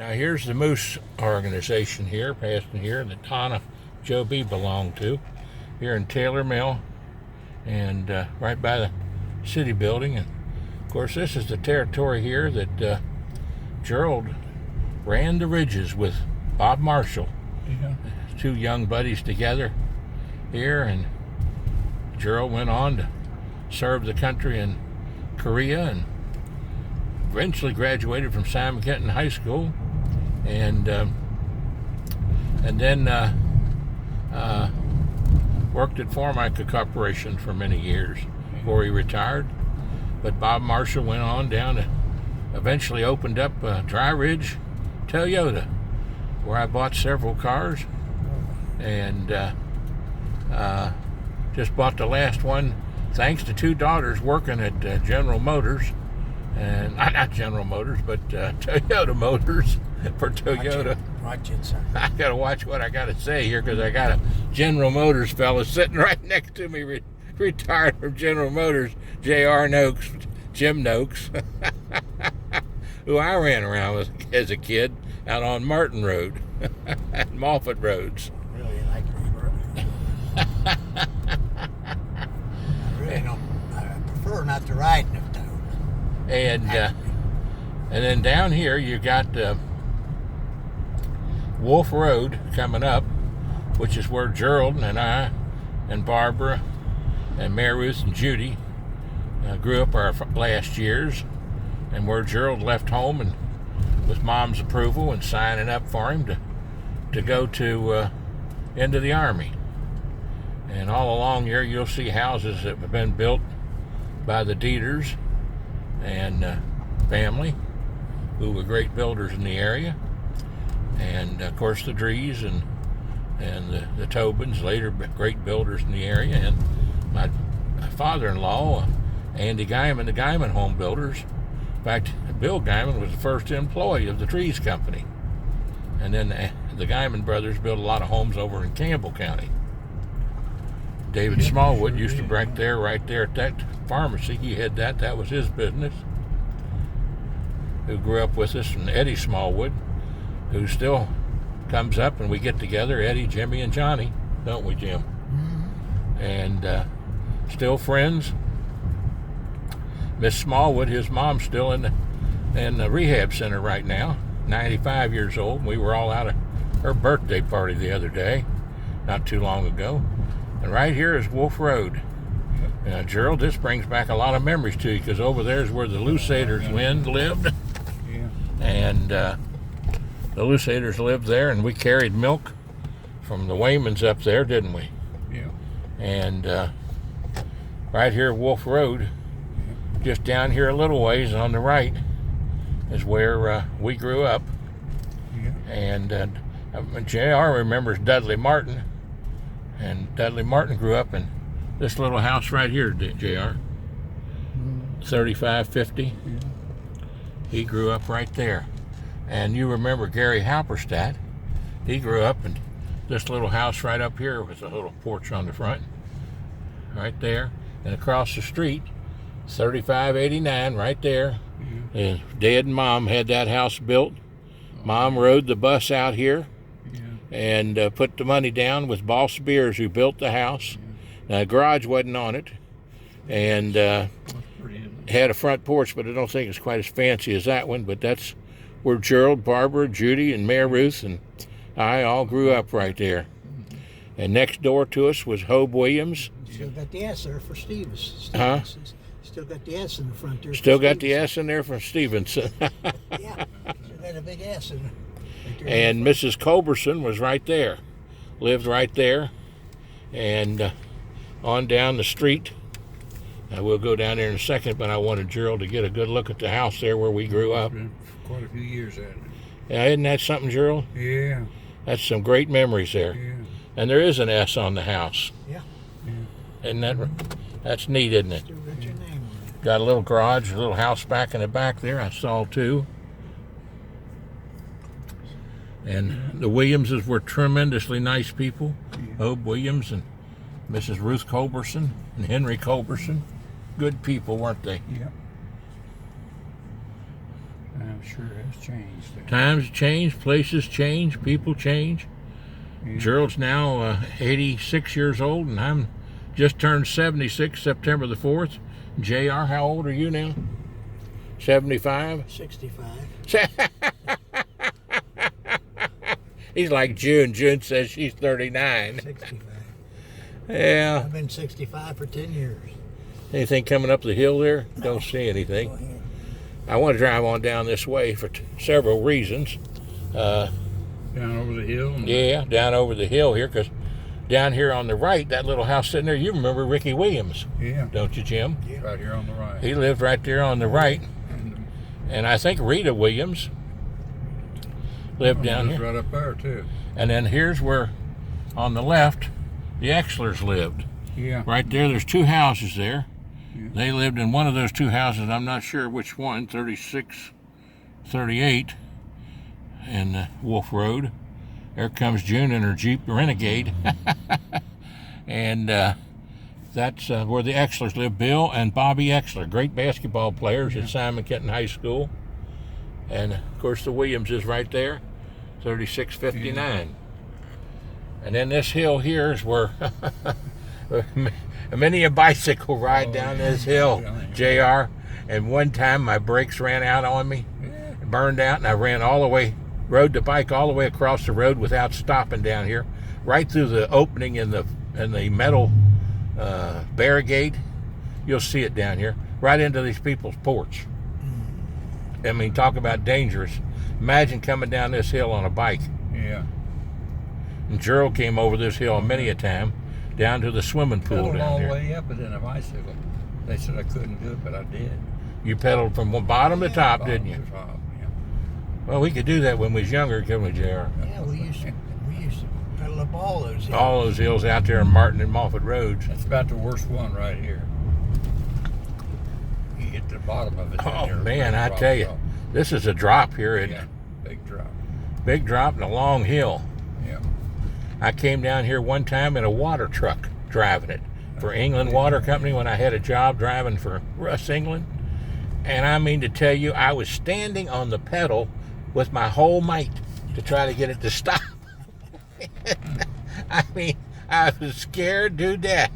Now here's the Moose organization here, passing here, that Donna Joe B. belonged to, here in Taylor Mill, and right by the city building. And of course, this is the territory here that Gerald ran the ridges with Bob Marshall. Yeah. Two young buddies together here, and Gerald went on to serve the country in Korea and eventually graduated from Simon Kenton High School, and then worked at Formica Corporation for many years before he retired. But Bob Marshall went on down to eventually opened up Dry Ridge Toyota, where I bought several cars, and just bought the last one thanks to two daughters working at General Motors, and not General Motors, but Toyota Motors for Toyota. Watch it, son. I gotta watch what I gotta say here, because I got a General Motors fella sitting right next to me, retired from General Motors, J.R. Noakes, Jim Noakes, who I ran around with as a kid out on Martin Road and Moffett Roads. Really like it. I really don't. I prefer not to ride in it, though. And then down here you got Wolf Road coming up, which is where Gerald and I and Barbara and Mary Ruth and Judy grew up our last years, and where Gerald left home and with Mom's approval and signing up for him to go to into the Army. And all along here you'll see houses that have been built by the Dieters and family, who were great builders in the area, and of course the Drees and the Tobins, later great builders in the area, and my father-in-law, Andy Geiman, the Geiman Home Builders. In fact, Bill Geiman was the first employee of the Trees Company, and then the Geiman brothers built a lot of homes over in Campbell County. David Smallwood used to right there at that pharmacy. He had that was his business. Who grew up with us, and Eddie Smallwood, who still comes up and we get together, Eddie, Jimmy, and Johnny, don't we, Jim? Mm-hmm. And still friends. Miss Smallwood, his mom's still in the rehab center right now, 95 years old. We were all out of her birthday party the other day, not too long ago. And right here is Wolf Road. Gerald, this brings back a lot of memories to you, because over there is where the Lusaders lived. Yeah. And the Lusaders lived there, and we carried milk from the Waymans up there, didn't we? Yeah. And right here, Wolf Road, just down here a little ways on the right, is where we grew up. Yeah. And J.R. remembers Dudley Martin, and Dudley Martin grew up in this little house right here, J.R. 3550. Yeah. He grew up right there. And you remember Gary Halperstadt. He grew up in this little house right up here with a little porch on the front, right there. And across the street, 3589, right there. Yeah. His dad and Mom had that house built. Mom rode the bus out here. Yeah. And put the money down with Boss Beers, who built the house. Now, the garage wasn't on it, and had a front porch, but I don't think it's quite as fancy as that one. But that's where Gerald, Barbara, Judy, and Mary Ruth and I all grew up right there. And next door to us was Hobe Williams. Still got the S there for Stevens. Huh? Still got the S in the front there. Still got the S in there from Stephenson. Yeah, still got a big S in there. Right there. And Mrs. Culberson was right there, lived right there, and on down the street. We'll go down there in a second, but I wanted Gerald to get a good look at the house there where we grew up. Been quite a few years at it. Yeah, isn't that something, Gerald? Yeah. That's some great memories there. Yeah. And there is an S on the house. Yeah. Isn't that's neat, isn't it? Still got your name on it. Got a little garage, a little house back in the back there, I saw too. And the Williamses were tremendously nice people. Hobe Williams and Mrs. Ruth Culberson and Henry Culberson. Good people, weren't they? Yeah. sure has changed. Times change, places change, people change. Yeah. Gerald's now 86 years old, and I'm just turned 76 September the 4th. JR, how old are you now? 75? 65. He's like June. June says she's 39. 65. Yeah. I've been 65 for 10 years. Anything coming up the hill there? No. Don't see Go anything. ahead. I want to drive on down this way for several reasons. Down over the hill. Yeah, down over the hill here, because down here on the right, that little house sitting there, you remember Ricky Williams, Yeah. don't you, Jim? Yeah. Right here on the right. He lived right there on the right. And I think Rita Williams lived down Lives here. right up there too. And then here's where, on the left, the Exlers lived. Yeah. Right there, there's two houses there. Yeah. They lived in one of those two houses. I'm not sure which one, 36, 38, and Wolf Road. There comes June in her Jeep Renegade. And that's where the Exlers live. Bill and Bobby Exler, great basketball players at Simon Kenton High School. And, of course, the Williams is right there, 3659. And then this hill here is where many a bicycle ride down this hill, JR. And one time my brakes ran out on me, burned out, and I ran all the way, rode the bike all the way across the road without stopping down here, right through the opening in the metal barricade. You'll see it down here, right into these people's porch. I mean, talk about dangerous. Imagine coming down this hill on a bike. Yeah. And Gerald came over this hill many a time, down to the swimming pool Pedaled down all the there. way up it in a bicycle. They said I couldn't do it, but I did. You pedaled from bottom to top, didn't you? Bottom to top, yeah. Well, we could do that when we was younger, couldn't we, JR? Yeah, we used to pedal up all those hills. All those hills out there in Martin and Moffett Roads. That's about the worst one right here. You get to the bottom of it. Oh, there, man, I drop tell you, off. this is a drop here, isn't Yeah, it? big drop. Big drop and a long hill. Yeah. I came down here one time in a water truck driving it for England Water Company when I had a job driving for Russ England. And I mean to tell you, I was standing on the pedal with my whole might to try to get it to stop. I mean, I was scared to death.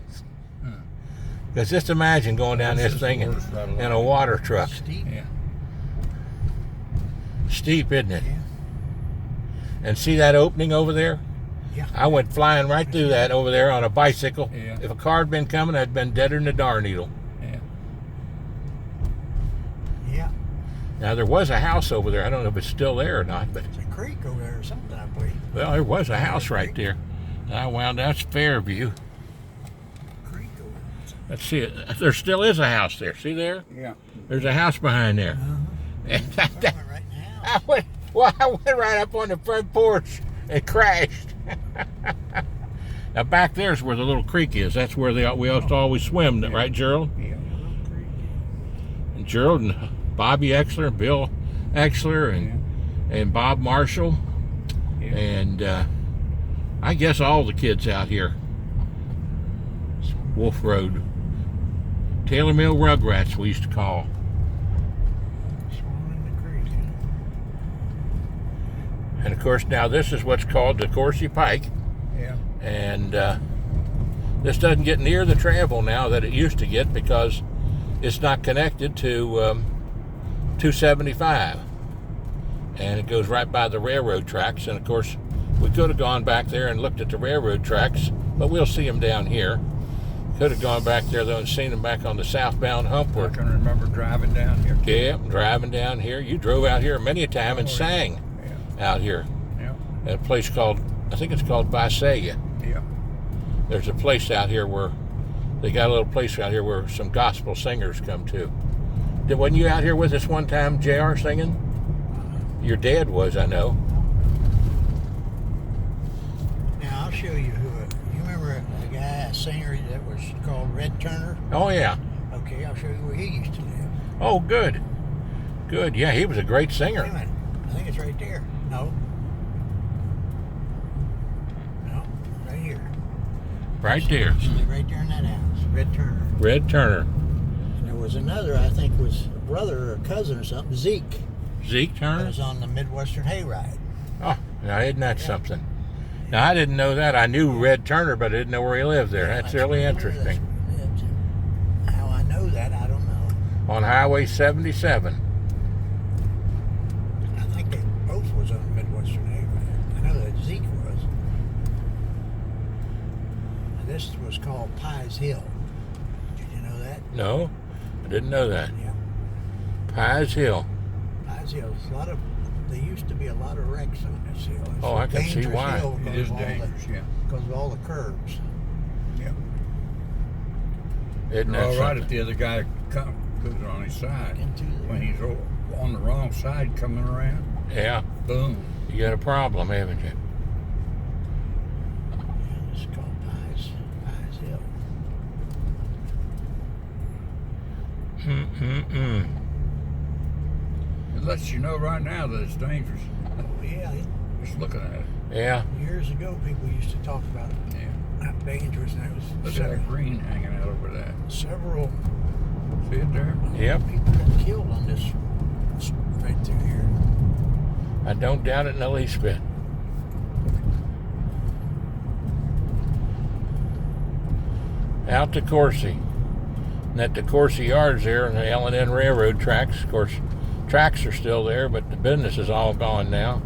Because just imagine going down this is thing the worst right in along. a water truck. Steep. Yeah. Steep, isn't it? Yeah. And see that opening over there? Yeah. I went flying right through that over there on a bicycle. Yeah. If a car had been coming, I'd been deader than a darn needle. Yeah. Yeah. Now, there was a house over there. I don't know if it's still there or not, but, It's a creek over there or something, I believe. well, there was a house right there. I wound that's Fairview. Creek over there. Let's see it. There still is a house there. See there? Yeah. There's a house behind there. I went right now. I went right up on the front porch and crashed. Now back there's where the little creek is. That's where we used to always swim, right, Gerald? Yeah. And Gerald and Bobby Exler, Bill Exler, and Bob Marshall, Yeah. and I guess all the kids out here. Wolf Road. Taylor Mill Rugrats, we used to call. Swan in the creek. And of course, now this is what's called the Coursey Pike. Yeah. And this doesn't get near the travel now that it used to get because it's not connected to 275. And it goes right by the railroad tracks. And of course, we could have gone back there and looked at the railroad tracks, but we'll see them down here. Could have gone back there though and seen them back on the southbound hump. I can remember driving down here. Yeah, driving down here. You drove out here many a time and sang Yeah. out here Yeah. at a place called, I think it's called Visalia. Yeah. There's a place out here where they got a little place out here where some gospel singers come to. Wasn't you out here with us one time, JR, singing? Your dad was, I know. Now I'll show you who. You remember a guy, a singer that was called Red Turner? Oh, yeah. Okay, I'll show you where he used to live. Oh, good. Good. Yeah, he was a great Wait a singer. minute. I think it's right there. No. No, right here. Right there. He lived right there in that house. Red Turner. Red Turner. And there was another, I think was a brother or a cousin or something, Zeke. Zeke That Turner? was on the Midwestern Hayride. Oh, now isn't that Yeah. something? Now, I didn't know that. I knew Red Turner, but I didn't know where he lived there. Yeah, That's really where he lived. interesting. That's where he lived. How I know that, I don't know. On Highway 77. I think they both was on the Midwestern Hayride. I know that Zeke was. And this was called Pies Hill. Did you know that? No, I didn't know that. Yeah. Pies Hill. Pies Hill. There used to be a lot of wrecks on this hill. It's Oh, a I can see dangerous why. hill It is dangerous, yeah. because of all the curves. Yeah. Isn't You're that all right something? if the other guy goes on his side. Into the, When he's on the wrong side coming around, Yeah, boom. you got a problem, haven't you? yeah, it's called Pies Hill. Mm-mm-mm. It lets you know right now that it's dangerous. Oh yeah, Just looking at it. Yeah, years ago people used to talk about Yeah. how dangerous, and it Look was at that green hanging out over that. several See it there? yep. people got killed on this right through here. I don't doubt it in the least bit. Out to Coursey. And at the Coursey Yards there and the L&N Railroad tracks. Of course, tracks are still there, but the business is all gone now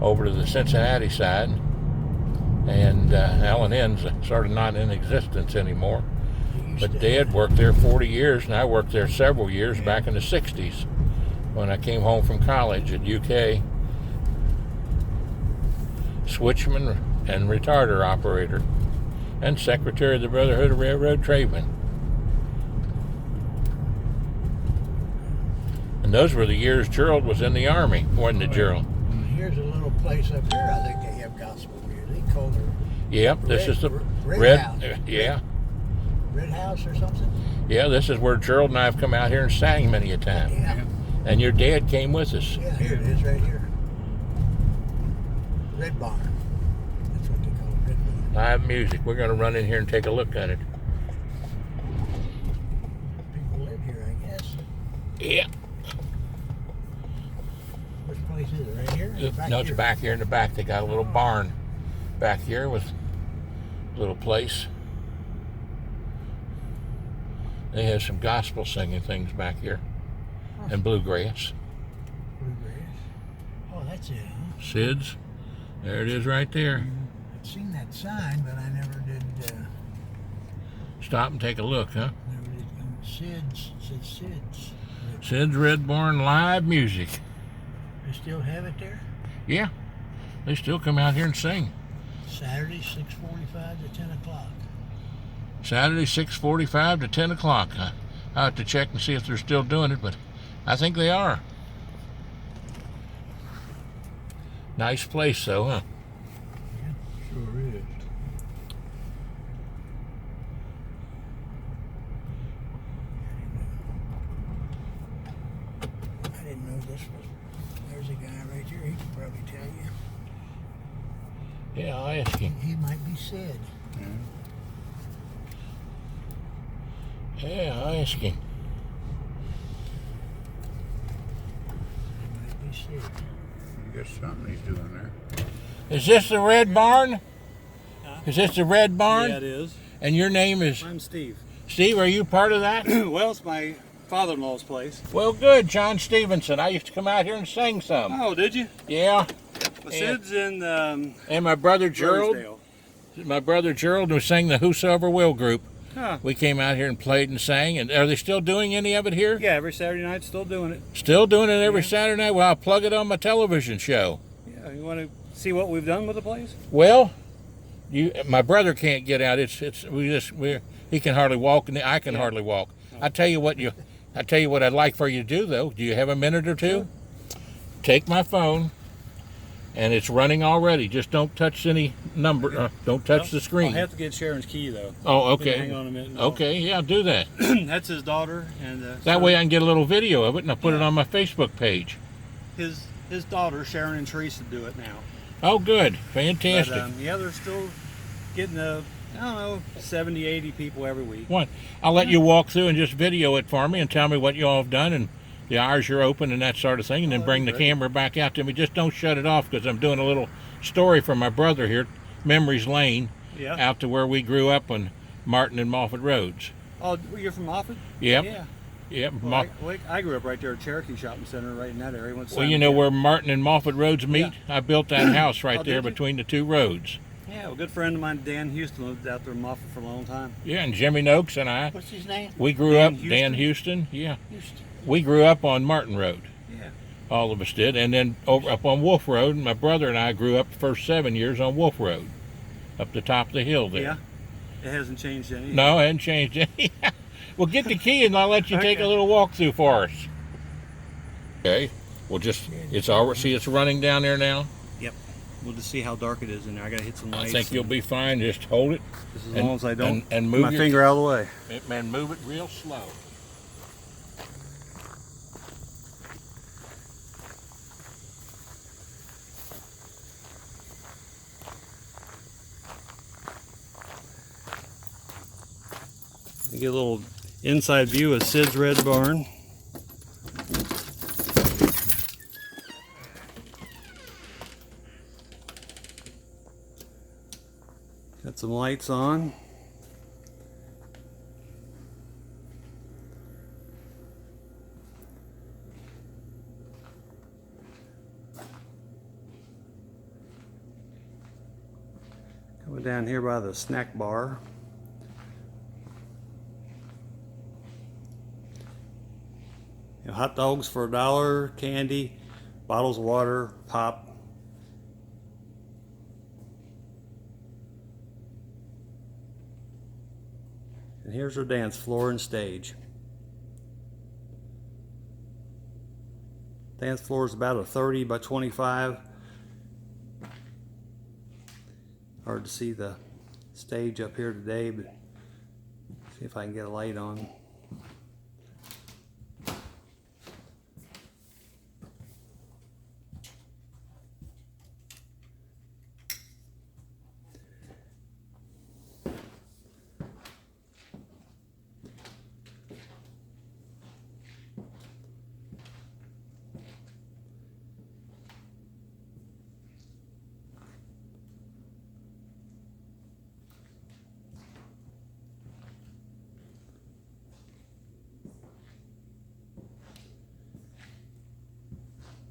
over to the Cincinnati side. And L&N's sort of not in existence anymore. They used But to- Dad worked there 40 years, and I worked there several years back in the 60s when I came home from college at UK. Switchman and retarder operator, and secretary of the Brotherhood of Railroad Trademen. And those were the years Gerald was in the Army, wasn't it, Gerald? Here's a little place up here. I think they have gospel music. They call it Yep, this is the Red House. yeah, Red House or something. yeah. This is where Gerald and I have come out here and sang many a time. Yeah, And your dad came with us. yeah. Here it is, right here. Red Barn. That's what they call it, Red Barn. Live music. We're going to run in here and take a look at it. People live here, I guess. Yeah. Which place is it? Right here? Or back No, it's here? back here in the back. They got a little barn back here with a little place. They have some gospel singing things back here and bluegrass. Bluegrass. Oh, that's it, huh? Sid's. There it is right there. I'd seen that sign, but I never did. Stop and take a look, huh? Never did. Sid's. It says Sid's. Sid's Red Barn Live Music. They still have it there. Yeah. They still come out here and sing. Saturday, 6:45 to 10 o'clock. Saturday, 6:45 to 10 o'clock. I'll have to check and see if they're still doing it, but I think they are. Nice place, though, huh? Sure is. I didn't know this was. There's a guy right here. He could probably tell you. Yeah, I'll ask him. He might be Sid. Yeah, I'll ask him. He might be Sid. You got something he's doing there. Is this the Red Barn? Is this the Red Barn? Yeah, it is. And your name is I'm Steve. Steve? Are you part of that? Well, it's my father-in-law's place. Well, good, John Stephenson. I used to come out here and sing some. Oh, did you? Yeah, Well, Sid's in and my brother Gerald. Rosedale. My brother Gerald who sang the Whosoever Will group. Huh. We came out here and played and sang. And are they still doing any of it here? Yeah, every Saturday night, still doing it. Still doing it every Yeah. Saturday night? Well, I'll plug it on my television show. Yeah, you want to see what we've done with the place? Well, my brother can't get out. He can hardly walk, and I can hardly walk. I tell you what I'd like for you to do though. Do you have a minute or two? Sure. Take my phone, and it's running already. Just don't touch any number. Don't touch the screen. I'll have to get Sharon's key though. Oh, Can you okay. hang on a minute. Okay, yeah, do that. That's his daughter, and That way I can get a little video of it, and I'll put it on my Facebook page. his daughter Sharon and Teresa do it now. Oh, good, But, fantastic. yeah, they're still getting I don't know, 70, 80 people every week. I'll let you walk through and just video it for me and tell me what you all have done, and the eyes are open and that sort of thing, and then Oh, bring the that'd be great. camera back out to me. Just don't shut it off, because I'm doing a little story from my brother here, Memories Lane, Yeah. out to where we grew up on Martin and Moffett Roads. Oh, you're from Moffett? Yep. Yeah. Yep. Well, I grew up right there at Cherokee Shopping Center, right in that area. Well, you know where Martin and Moffett Roads meet? Yeah. I built that house right Oh, there did you? between the two roads. Yeah, well, a good friend of mine, Dan Houston, lived out there in Moffett for a long time. Yeah, and Jimmy Noakes and I, What's his name? we grew Dan up, Dan Houston, yeah. Houston. We grew up on Martin Road. Yeah. All of us did. And then over up on Wolf Road, my brother and I grew up the first 7 years on Wolf Road, up the top of the hill there. Yeah. It hasn't changed any. No, it hadn't changed any. Well, get the key and I'll let you take a Okay. little walk through for us. Okay. Well, just, it's all, see it's running down there now? Yep. We'll just see how dark it is in there. I gotta hit some I lights. think you'll and be fine. Just hold it just as and- long as I don't and put move my your- finger out of the way. and move it real slow. You get a little inside view of Sid's Red Barn. Got some lights on. Coming down here by the snack bar. You know, hot dogs for $1, candy, bottles of water, pop. And here's our dance floor and stage. Dance floor is about a 30 by 25. Hard to see the stage up here today, but see if I can get a light on.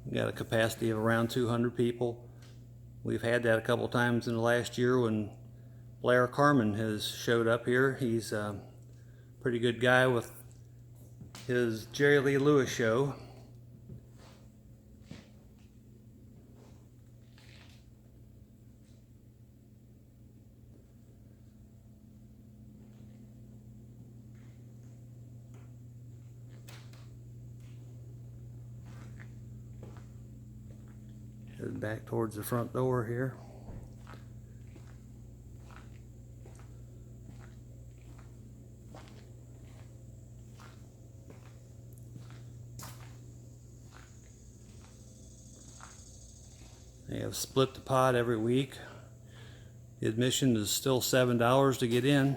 We got a capacity of around 200 people. We've had that a couple times in the last year when Blair Carmen has showed up here. He's a pretty good guy with his Jerry Lee Lewis show. Headed back towards the front door here. They have split the pot every week. The admission is still $7 to get in.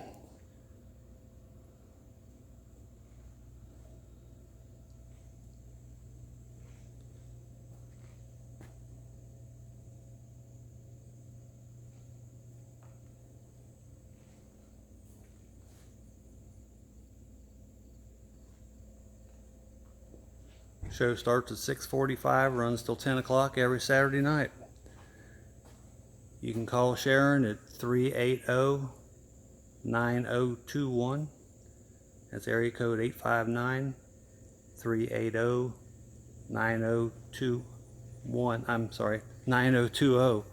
Show starts at 6:45, runs till 10 o'clock every Saturday night. You can call Sharon at 380-9021. That's area code 859-380-9021. I'm sorry, 9020.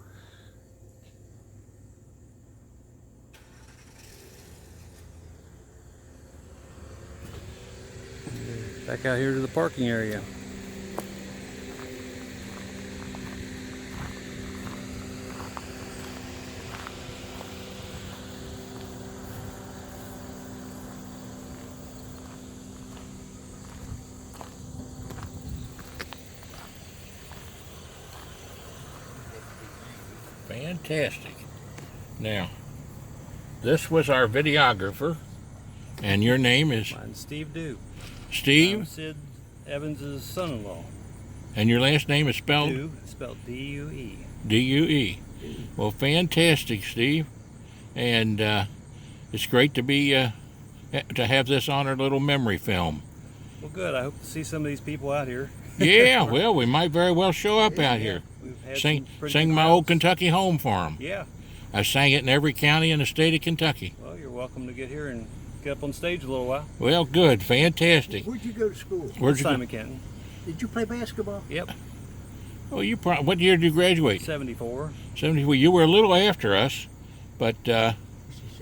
Back out here to the parking area. Fantastic. Now, this was our videographer, and your name is Mine's Steve Dew. Steve? Sid Evans' son-in-law. And your last name is spelled? Due, spelled D-U-E. D-U-E. Well, fantastic, Steve. And it's great to be to have this on our little memory film. Well, good. I hope to see some of these people out here. Yeah, well, we might very well show up out here. We've had Sing, some pretty sing good my crowds. old Kentucky home for 'em. Yeah. I sang it in every county in the state of Kentucky. Well, you're welcome to get here and get up on stage a little while. Well, good, fantastic. Where'd you go to school? Where'd you go? Simon Kenton. Did you play basketball? Yep. Well, what year did you graduate? 74. 70. Well, you were a little after us, but well,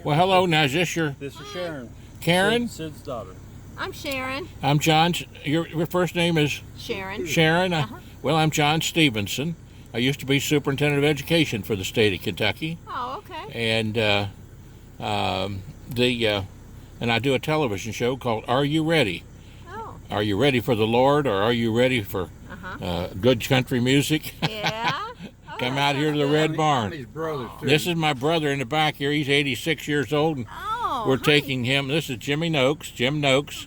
hello. Now, is this your This is Sharon. Karen? Sid's daughter. I'm Sharon. I'm John. Your first name is Sharon. Sharon. Uh-huh. Well, I'm John Stephenson. I used to be superintendent of education for the state of Kentucky, Oh, okay. and and I do a television show called "Are You Ready?" Oh, Are you ready for the Lord, or are you ready for good country music? yeah. Oh, Come that out here to the sounds Red good. Barn. His brother too. This is my brother in the back here. He's 86 years old, and Oh, we're hi. taking him. This is Jim Noakes,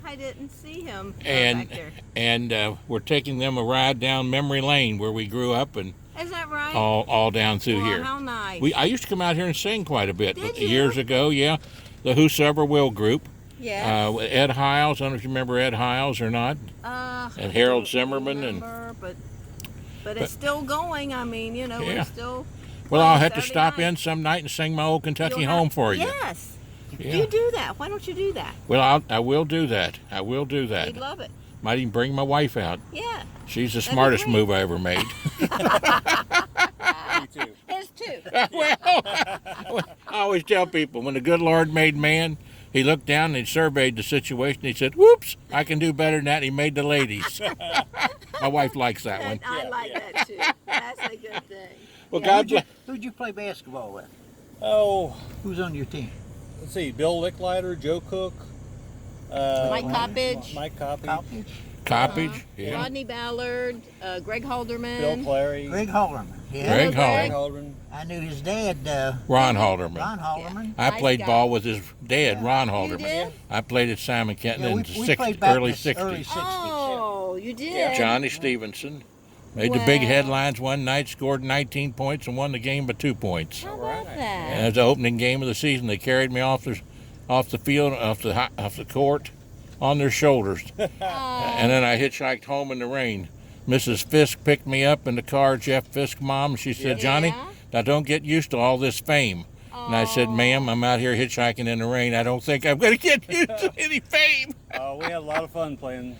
I didn't see him and back there. and we're taking them a ride down memory lane where we grew up, and Is that right? all down through Well, here. How nice. I used to come out here and sing quite a bit Did you? years ago. Yeah, the Whosoever Will group. yes. With Ed Hiles. I don't know if you remember Ed Hiles or not. And Harold I don't Zimmerman and- remember, but it's still going. I mean, Yeah. we're still. Well, I'll have to Saturday stop night. in some night and sing my old Kentucky You'll have- home for you. Yes. Yeah. You do that. Why don't you do that? Well, I will do that. I will do that. We'd love it. Might even bring my wife out. Yeah. She's the That'd be smartest great. move I ever made. Me too. His too. Well, I always tell people when the good Lord made man, he looked down and he surveyed the situation. He said, "Whoops, I can do better than that." And he made the ladies. My wife likes that one. I like that too. That's a good thing. Well, God bless. Who'd you play basketball with? Oh, Who's on your team? let's see. Bill Licklider, Joe Cook. Mike Coppage. Mike Coppage. Coppage? Coppage. Yeah. Rodney Ballard, Greg Halderman. Bill Clary. Greg Halderman. Yeah. Greg Greg. Halderman. Halderman. I knew his dad, Ron Halderman. Ron Halderman. I Nice played guy. ball with his dad, Ron You Halderman. did? I played at Simon Kenton Yeah, in we the played back early in the early 60s. 60s. Oh, you did. Johnny Stephenson made the big Wow. headlines one night, scored 19 points, and won the game by 2 points. How about Alright. And that? it was the opening game of the season. They carried me off the field, off the court, on their shoulders, and then I hitchhiked home in the rain. Mrs. Fisk picked me up in the car, Jeff Fisk's mom. She said, "Johnny, Yeah. now don't get used to all this fame." And I said, "Ma'am, I'm out here hitchhiking in the rain. I don't think I'm going to get used to any fame." We had a lot of fun playing.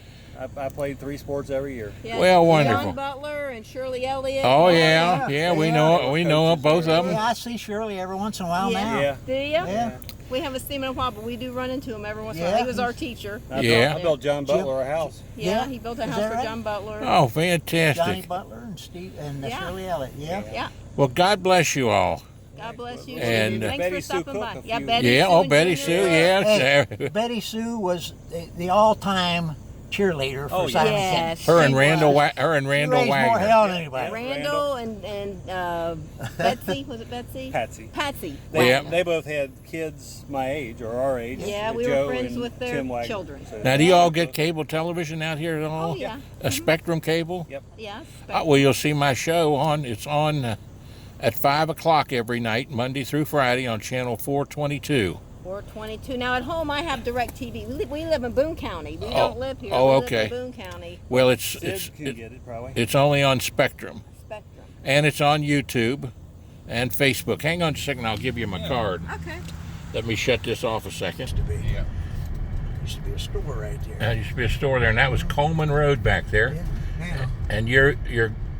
I played 3 sports every year. Yeah, Well, wonderful. John Butler and Shirley Elliott. Oh yeah. yeah, we know both of them. Yeah, I see Shirley every once in a while Yeah. now. Yeah. Do you? Yeah. We haven't seen him in a while, but we do run into him every once in a Yeah. while. He was our teacher. Yeah. I built John Butler a house. Yeah, Yeah. he built a Is house that for right? John Butler. Oh, Johnny fantastic. Butler and Steve and Yeah. Shirley Elliott. Yeah. Yeah. Well, God bless you all. God bless you. And, Thanks Betty for Sue stopping Cook by. a Yeah, few- Betty Yeah, Sue oh, and Betty Junior. Sue, yes. Betty Sue was the all-time cheerleader for Oh, Simon yes. Her and She Randall, was. her and She Randall raised more Wagner. hell than anybody. Randall and Betsy. Was it Betsy? Patsy. Patsy. They, Yeah. they both had kids my age or our age. Yeah, we were Joe friends and with their Tim Wagner. children. So- Now, do you all get cable television out here at all? Oh, yeah. A Spectrum cable? Yeah. Well, you'll see my show on. It's on at 5 o'clock every night, Monday through Friday, on channel 422. 422. Now at home I have direct TV. We live in Boone County. We don't live here. oh, we live okay. in Boone County. Well, it's Sid can get it probably. it's only on Spectrum, Spectrum. and it's on YouTube and Facebook. Hang on just a second. I'll give you my card. Okay. Let me shut this off a second. Used to be a store right there. There used to be a store there, and that was Coleman Road back there. Yeah. And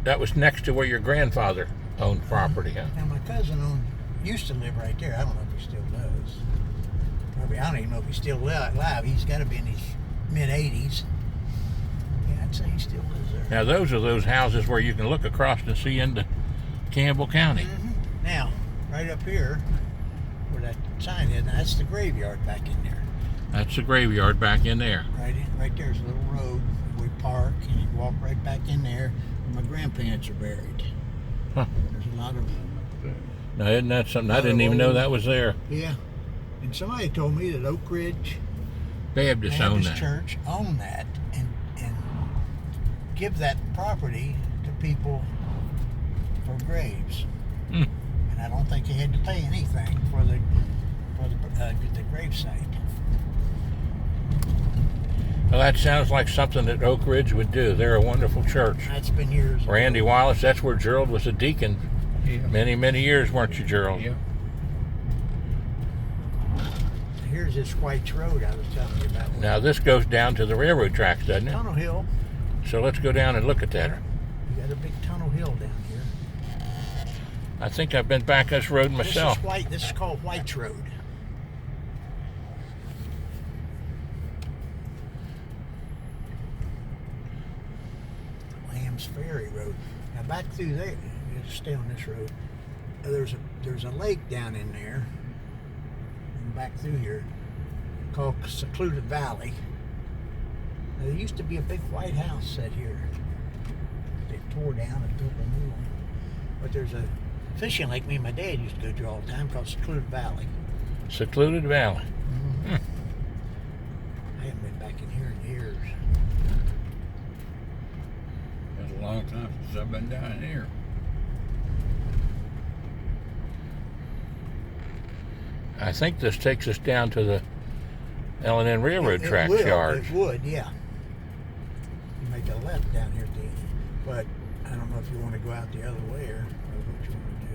that was next to where your grandfather owned property, huh? Now my cousin used to live right there. I don't know if he still does. Probably, I don't even know if he's still alive. He's got to be in his mid-80s. Yeah, I'd say he still lives there. Now those are those houses where you can look across and see into Campbell County. Now, right up here, where that sign is, now that's the graveyard back in there. That's the graveyard back in there. Right there's a little road. We park and you walk right back in there. Where my grandparents are buried. Huh. There's a lot of Now, isn't that something? I didn't even know that was there. yeah. And somebody told me that Oak Ridge Baptists own Baptist that. Church owned that, and give that property to people for graves. Hmm. And I don't think they had to pay anything for the grave site. Well, that sounds like something that Oak Ridge would do. They're a wonderful church. That's been years ago. Randy Wallace, that's where Gerald was a deacon. Yeah. Many, many years, weren't you, Gerald? Yeah. Here's this White's Road I was telling you about. Now, this goes down to the railroad tracks, doesn't it? Tunnel Hill. So let's go down and look at that. You got a big tunnel hill down here. I think I've been back this road myself. This is called White's Road. Lamb's Ferry Road. Now back through there, you have to stay on this road. There's a lake down in there, and back through here, called Secluded Valley. Now, there used to be a big white house set here. They tore down and built a new one. But there's a fishing lake me and my dad used to go to all the time called Secluded Valley. Secluded Valley. Mm-hmm. I haven't been back in here in years. It's a long time since I've been down here. I think this takes us down to the L&N Railroad tracks yard. It would, yeah. You make a left down here at the end. But I don't know if you want to go out the other way or what you want to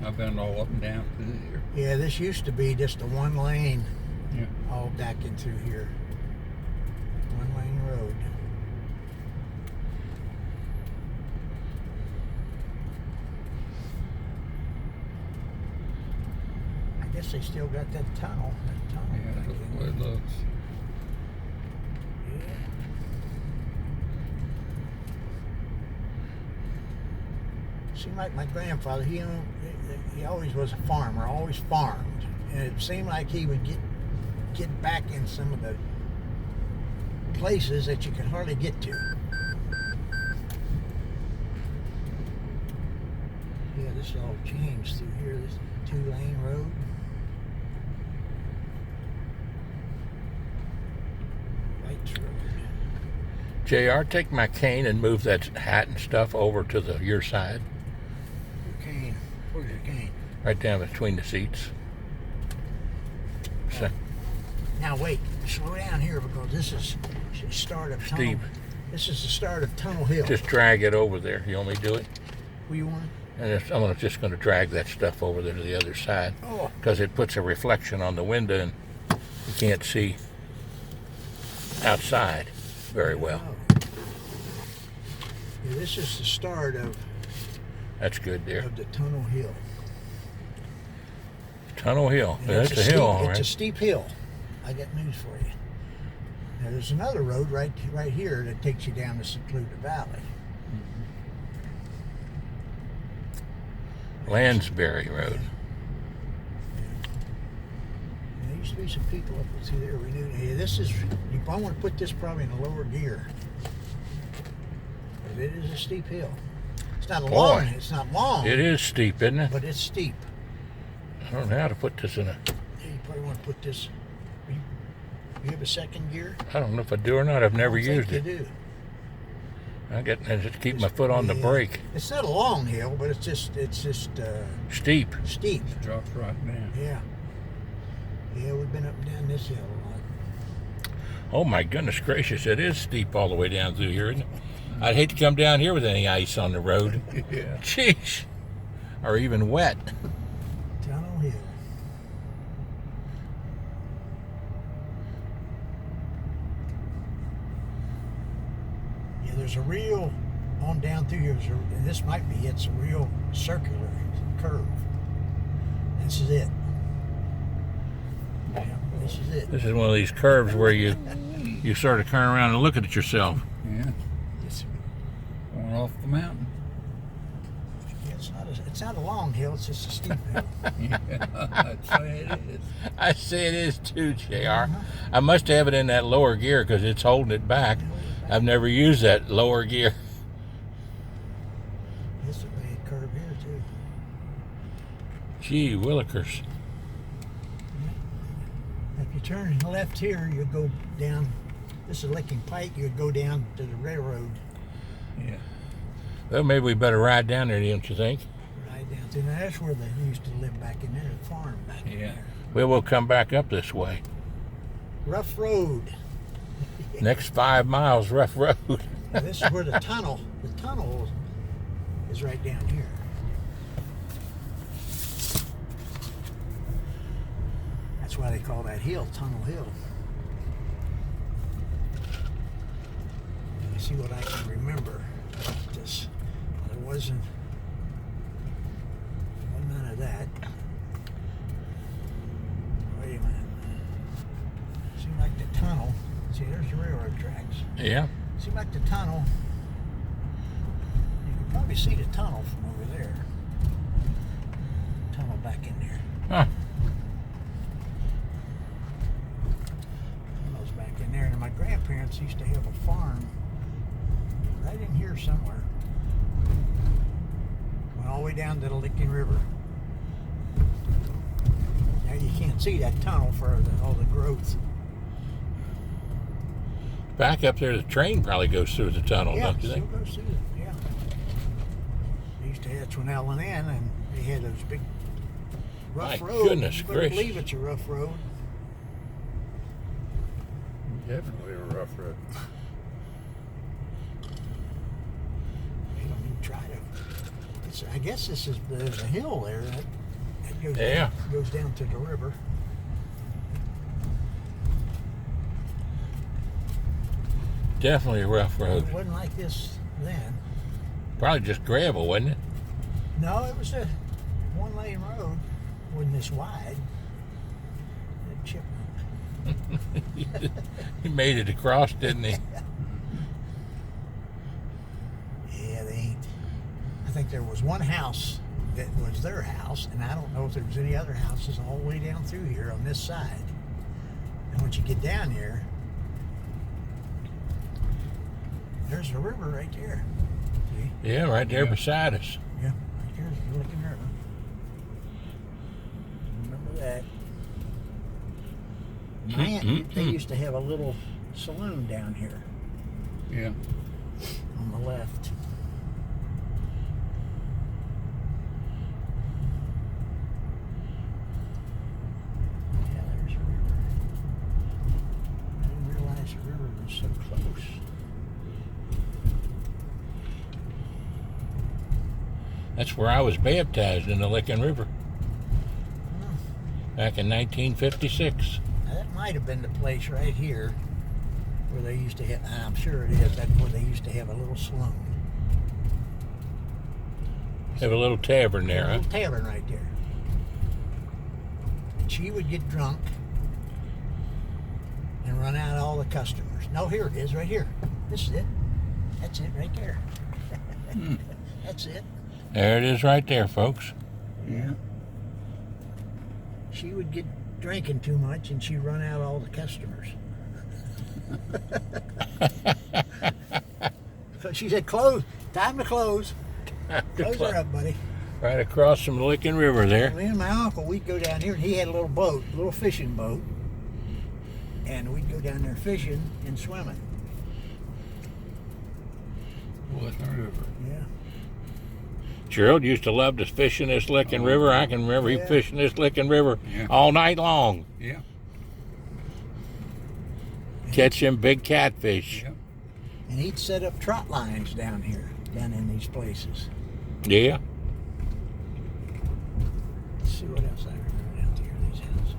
do. I've been all up and down through here. Yeah, this used to be just a one lane Yeah. all back in through here. One lane road. I guess they still got that tunnel. Yeah, back that's in the way it there. looks. Yeah. Seemed like my grandfather, he always was a farmer, always farmed. And it seemed like he would get back in some of the places that you could hardly get to. Yeah, this all changed through here. This 2-lane road. White's Road. JR, take my cane and move that hat and stuff over to your side. Your cane. Where's your cane? Right down between the seats. So, Now wait, slow down here because this is the start of Tunnel. Steep. This is the start of Tunnel Hill. just drag it over there. You want me to do it? Where you want? And I'm just going to drag that stuff over there to the other side Oh, because it puts a reflection on the window and you can't see outside very well. oh. Yeah, this is the start of That's good there. the Tunnel Hill. Tunnel Hill. And That's it's a hill, all It's a right. steep hill. I got news for you. Now there's another road right here that takes you down to Secluded Valley. Lansbury Road. And there used to be some people up through there. We knew. Hey, this is. You probably want to put this probably in a lower gear. But it is a steep hill. It's not long. It's not long. It is steep, isn't it? But it's steep. I don't know how to put this in a... Yeah, you probably want to put this. You have a second gear? I don't know if I do or not. I've never I don't used think it. You do. I just keep my foot on the Yeah. brake. It's not a long hill, but it's just Steep. steep. Drops right down. Yeah. Yeah, we've been up and down this hill a lot. Oh my goodness gracious, it is steep all the way down through here, isn't it? I'd hate to come down here with any ice on the road. Yeah. Jeez. Or even wet. Tunnel Hill. Yeah, there's a real on down through here. And this might be it's a real circular curve. This is it. Yeah, this is it. This is one of these curves where you sort of turn around and look at it yourself. Yeah. It's, Going off the mountain. yeah, it's not a long hill. It's just a steep hill. Yeah, I'd say it is. I say it is too, JR. I must have it in that lower gear because it's holding it back. I've never used that lower gear. This is a bad curve here too. Gee willikers. If you turn left here, you'll go down. This is Licking Pike. You'd go down to the railroad. Yeah. Well, maybe we better ride down there, don't you think? Right down to now. That's where they used to live back in there, the farm back in there. Well, we'll come back up this way. Rough road. Next 5 miles, rough road. Now, this is where the tunnel is right down here. That's why they call that hill Tunnel Hill. Let me see what I can remember about this. There wasn't none of that. Wait a minute. Seemed like the tunnel. See, there's the railroad tracks. Yeah. Seemed like the tunnel. You can probably see the tunnel from over there. Tunnel back in there. Huh. Tunnel's back in there. And my grandparents used to have a farm right in here somewhere. Went all the way down to the Licking River. Now you can't see that tunnel for all the growth. Back up there, the train probably goes through the tunnel, Yeah, don't you still think? goes through it. Yeah. They used to have Twinellen Inn, and they had those big rough My roads. goodness You better gracious. believe it's a rough road. Definitely a rough road. They don't even try to. I guess there's a hill there that goes Yeah. goes down to the river. Definitely a rough road. It wasn't like this then. Probably just gravel, wasn't it? No, it was a one-lane road. Wasn't this wide. That chipmunk. He made it across, didn't he? Yeah, they ain't. I think there was one house that was their house, and I don't know if there was any other houses all the way down through here on this side. And once you get down here, there's the river right there. See? Yeah, right there Yeah. beside us. Yeah, right there's the Licking River. Remember that. My aunt, they used to have a little saloon down here Yeah. on the left. Yeah, there's a river. I didn't realize the river was so close. That's where I was baptized, in the Licking River, back in 1956. Now, that might have been the place right here where they used to have, I'm sure it is, that's where they used to have a little saloon. Have a little tavern there, A huh? little tavern right there. And she would get drunk and run out all the customers. No, here it is, right here. This is it. That's it right there. That's it. There it is right there, folks. Yeah. She would get drinking too much and she'd run out all the customers. So she said, close. Time to close. Close her up, buddy. Right across from the Licking River there. Me and my uncle, we'd go down here, and he had a little boat, a little fishing boat, and we'd go down there fishing and swimming. Licking River. Yeah. Gerald used to love to fish in this Licking River. I can remember he Yeah. fished in this Licking River Yeah. all night long. Yeah. Catch them big catfish. Yeah. And he'd set up trot lines down here, down in these places. Yeah. Let's see what else I remember down here, these houses.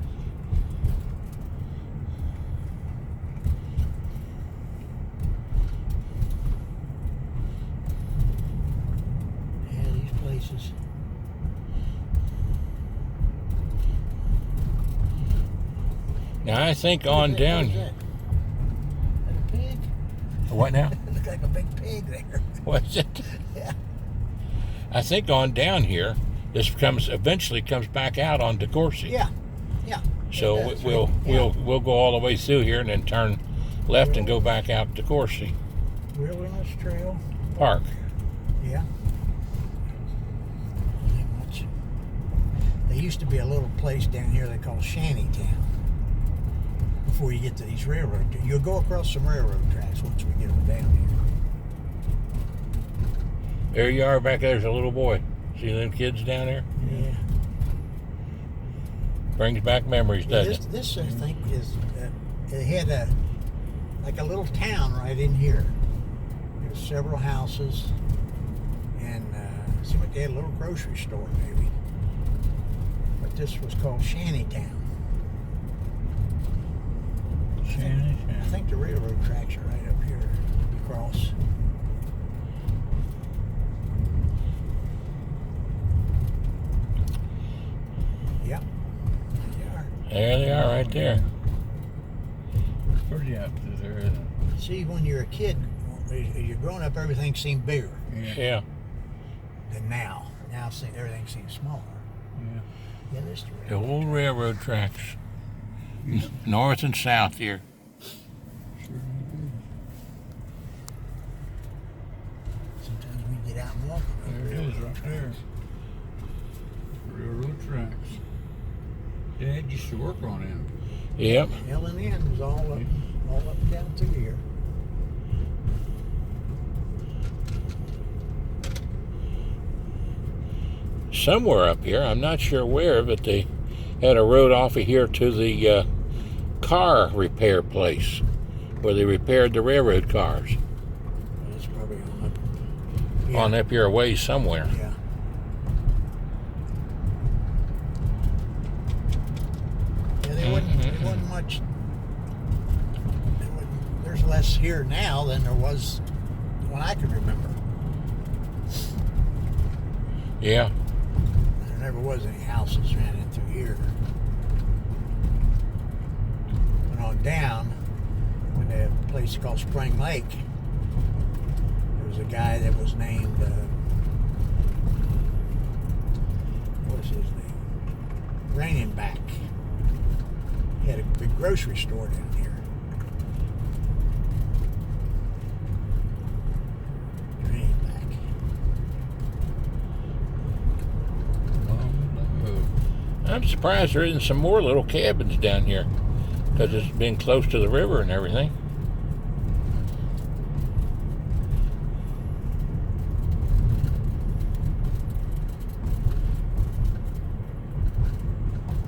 Yeah, these places. Now I think on What down is here. that? That a pig? What now? It looked like a big pig there. What's it? Yeah. I think on down here, this eventually comes back out on DeCourcy. Yeah. Yeah. So It does, we'll right? we'll go all the way through here and then turn left and go back out to Coursey Wilderness Trail. Park. Yeah. Not much. There used to be a little place down here they call Shantytown. before you get to these railroad. You'll go across some railroad tracks once we get them down here. There you are back there's a little boy. See them kids down there? Yeah. Brings back memories, Yeah, doesn't it? this I think is it had a little town right in here. There's several houses, and it seemed like they had a little grocery store maybe. But this was called Shantytown. I think the railroad tracks are right up here. You cross. Yep. There they are right there. It's pretty out there, isn't it? See, when you're a kid, as you're growing up, everything seemed bigger Yeah. than now. Now everything seems smaller. Yeah. Yeah, this The old railroad tracks. North and south here. Sometimes we get out and walk. on There it is, railroad right there. tracks. Railroad tracks. Dad used to work on them. Yep. L&N was all up and down through here. Somewhere up here, I'm not sure where, but they had a road off of here to the car repair place where they repaired the railroad cars. That's probably On up here a ways somewhere. Yeah. Yeah, there wasn't much. There's less here now than there was when I could remember. Yeah. There never was any houses ran in through here. Went on down when a place called Spring Lake. There was a guy that was named what was his name? Rainingback. He had a big grocery store down here. Rainingback. I'm surprised there isn't some more little cabins down here because it's been close to the river and everything.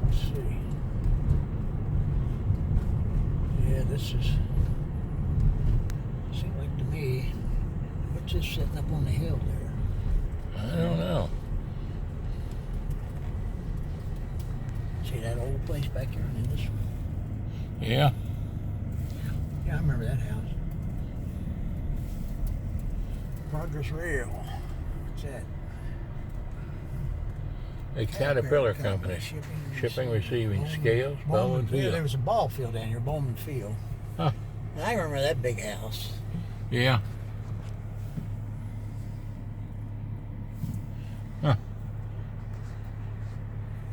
Let's see. Yeah, this is. Seems like to me. What's this sitting up on the hill there? I don't know. See that old place back here in this one? Yeah. Yeah, I remember that house. Progress Rail. What's that? A Caterpillar Company. Shipping, receiving, scales, Bowman Yeah, there Field. was a ball field down here, Bowman Field. Huh. And I remember that big house. Yeah. Huh.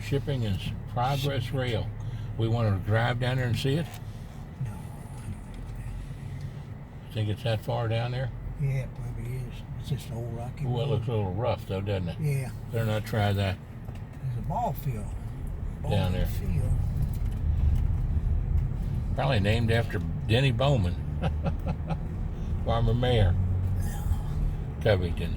Shipping is Progress Rail. We want to drive down there and see it? No. Think it's that far down there? Yeah, it probably is. It's just an old rocky Well, it road. looks a little rough though, doesn't it? Yeah, Better not try that. there's a ball field. Down Bowman there. Field. Probably named after Denny Bowman, former mayor, No. Covington.